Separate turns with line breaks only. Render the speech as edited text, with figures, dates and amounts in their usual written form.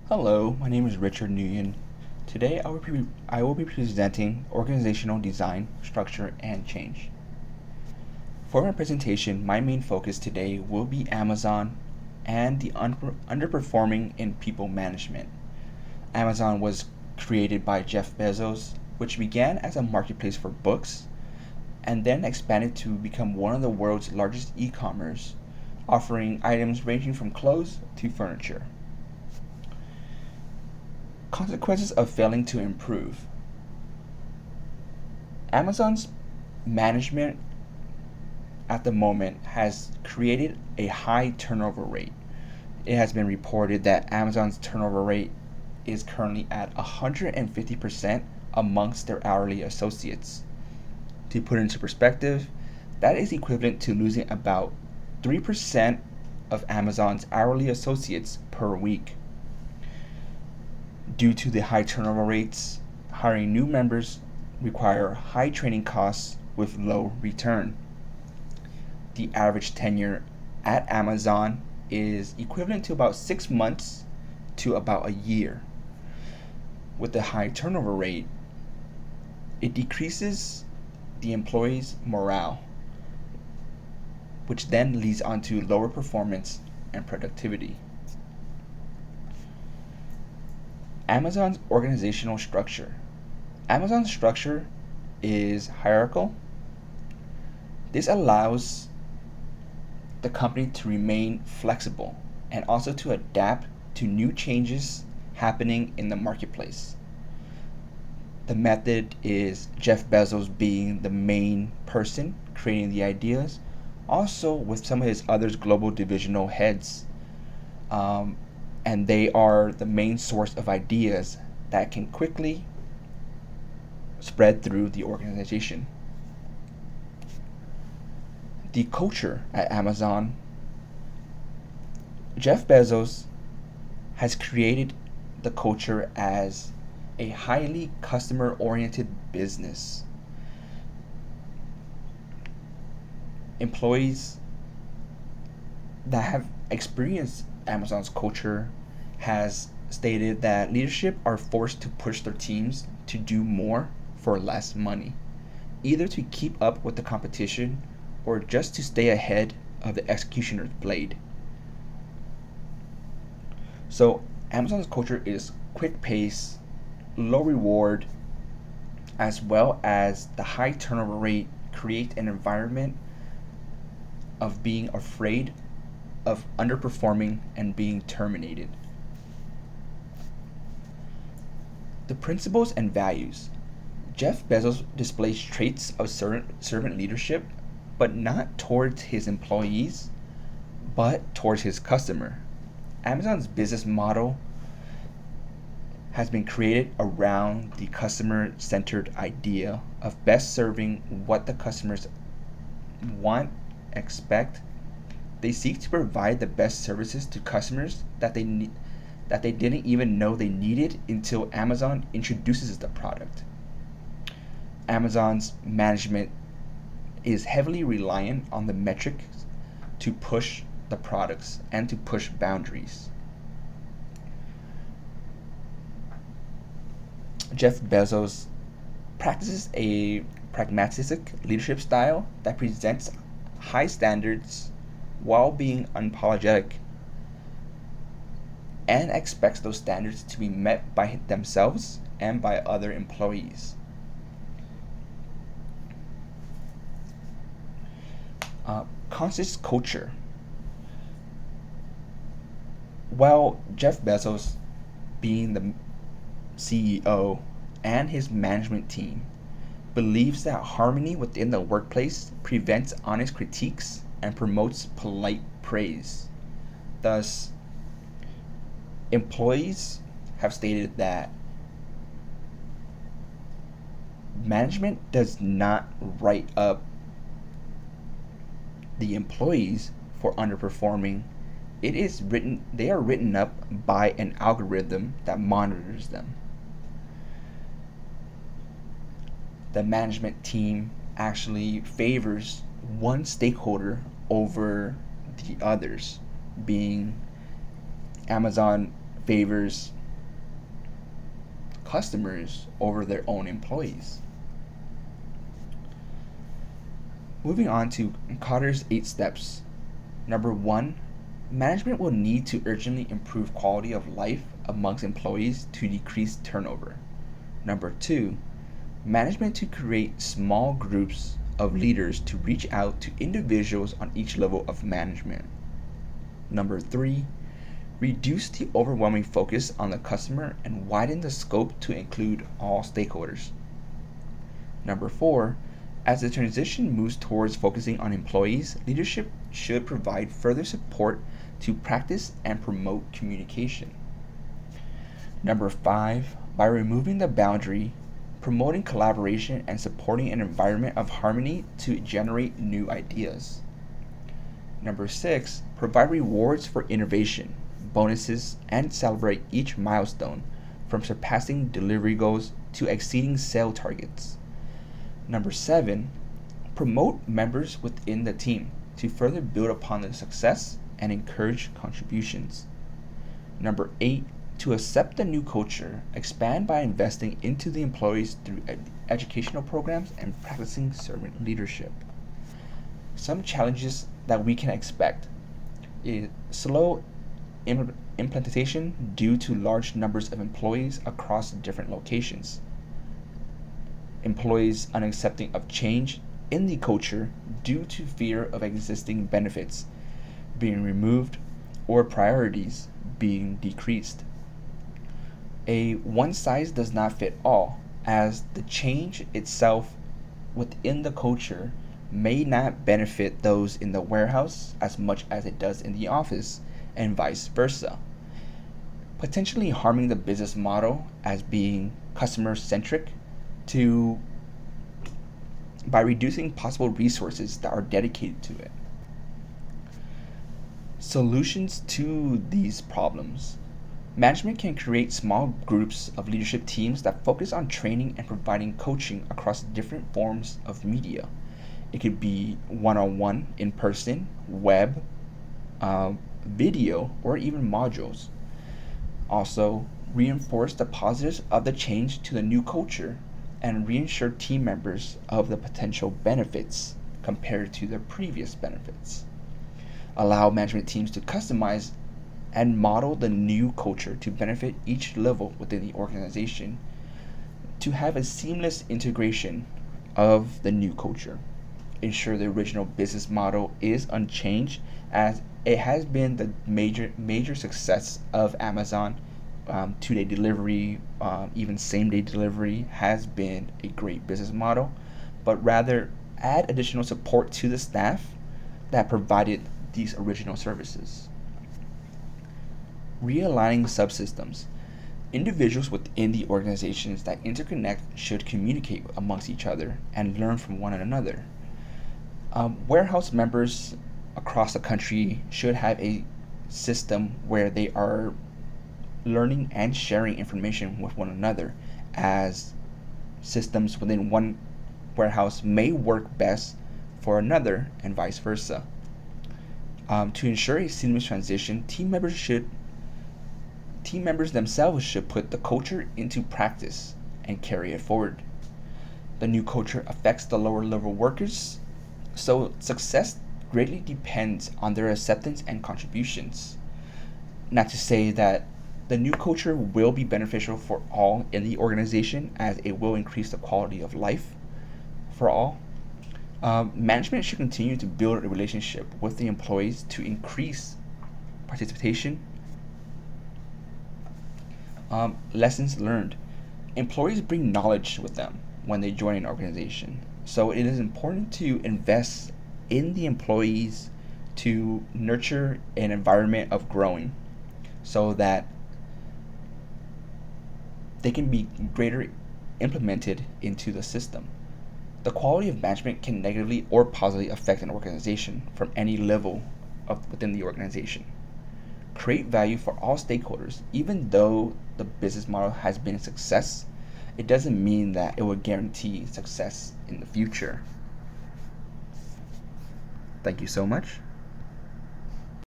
Hello, my name is Richard Nguyen. Today I will be presenting organizational design, structure, and change. For my presentation, my main focus today will be Amazon and the underperforming in people management. Amazon was created by Jeff Bezos, which began as a marketplace for books and then expanded to become one of the world's largest e-commerce, offering items ranging from clothes to furniture. Consequences of failing to improve. Amazon's management at the moment has created a high turnover rate. It has been reported that Amazon's turnover rate is currently at 150% amongst their hourly associates. To put into perspective, that is equivalent to losing about 3% of Amazon's hourly associates per week. Due to the high turnover rates, hiring new members require high training costs with low return. The average tenure at Amazon is equivalent to about 6 months to about a year. With the high turnover rate, it decreases the employees' morale, which then leads on to lower performance and productivity. Amazon's organizational structure. Amazon's structure is hierarchical. This allows the company to remain flexible and also to adapt to new changes happening in the marketplace. The method is Jeff Bezos being the main person creating the ideas, also with some of his other global divisional heads. And they are the main source of ideas that can quickly spread through the organization. The culture at Amazon. Jeff Bezos has created the culture as a highly customer-oriented business. Employees that have experienced Amazon's culture has stated that leadership are forced to push their teams to do more for less money, either to keep up with the competition or just to stay ahead of the executioner's blade. So Amazon's culture is quick pace, low reward, as well as the high turnover rate create an environment of being afraid of underperforming and being terminated. The principles and values. Jeff Bezos displays traits of servant leadership, but not towards his employees, but towards his customer. Amazon's business model has been created around the customer-centered idea of best serving what the customers want, expect. They seek to provide the best services to customers that they didn't even know they needed until Amazon introduces the product. Amazon's management is heavily reliant on the metrics to push the products and to push boundaries. Jeff Bezos practices a pragmatic leadership style that presents high standards while being unapologetic and expects those standards to be met by themselves and by other employees. Conscious culture. While Jeff Bezos, being the CEO, and his management team believes that harmony within the workplace prevents honest critiques and promotes polite praise. Thus, employees have stated that management does not write up the employees for underperforming. They are written up by an algorithm that monitors them. The management team actually favors one stakeholder over the others, being Amazon favors customers over their own employees. Moving on to Kotter's 8 steps. Number 1, management will need to urgently improve quality of life amongst employees to decrease turnover. Number 2, management to create small groups of leaders to reach out to individuals on each level of management. Number 3, reduce the overwhelming focus on the customer and widen the scope to include all stakeholders. Number 4, as the transition moves towards focusing on employees, leadership should provide further support to practice and promote communication. Number 5, by removing the boundary, promoting collaboration and supporting an environment of harmony to generate new ideas. Number 6, provide rewards for innovation, bonuses, and celebrate each milestone, from surpassing delivery goals to exceeding sale targets. Number 7, promote members within the team to further build upon their success and encourage contributions. Number 8, to accept the new culture, expand by investing into the employees through educational programs and practicing servant leadership. Some challenges that we can expect is slow implementation due to large numbers of employees across different locations. Employees unaccepting of change in the culture due to fear of existing benefits being removed or priorities being decreased. A one size does not fit all, as the change itself within the culture may not benefit those in the warehouse as much as it does in the office, and vice versa, potentially harming the business model as being customer centric by reducing possible resources that are dedicated to it. Solutions to these problems. Management can create small groups of leadership teams that focus on training and providing coaching across different forms of media. It could be one-on-one, in person, web, video, or even modules. Also, reinforce the positives of the change to the new culture and reassure team members of the potential benefits compared to the previous benefits. Allow management teams to customize and model the new culture to benefit each level within the organization to have a seamless integration of the new culture. Ensure the original business model is unchanged, as it has been the major success of Amazon. 2-day delivery, even same-day delivery has been a great business model, but rather add additional support to the staff that provided these original services. Realigning subsystems. Individuals within the organizations that interconnect should communicate amongst each other and learn from one another. Warehouse members across the country should have a system where they are learning and sharing information with one another, as systems within one warehouse may work best for another and vice versa. To ensure a seamless transition, team members themselves should put the culture into practice and carry it forward. The new culture affects the lower level workers, so success greatly depends on their acceptance and contributions. Not to say that the new culture will be beneficial for all in the organization, as it will increase the quality of life for all. Management should continue to build a relationship with the employees to increase participation. Lessons learned. Employees bring knowledge with them when they join an organization, so it is important to invest in the employees to nurture an environment of growing so that they can be greater implemented into the system. The quality of management can negatively or positively affect an organization from any level within the organization. Create value for all stakeholders. Even though the business model has been a success, it doesn't mean that it will guarantee success in the future. Thank you so much.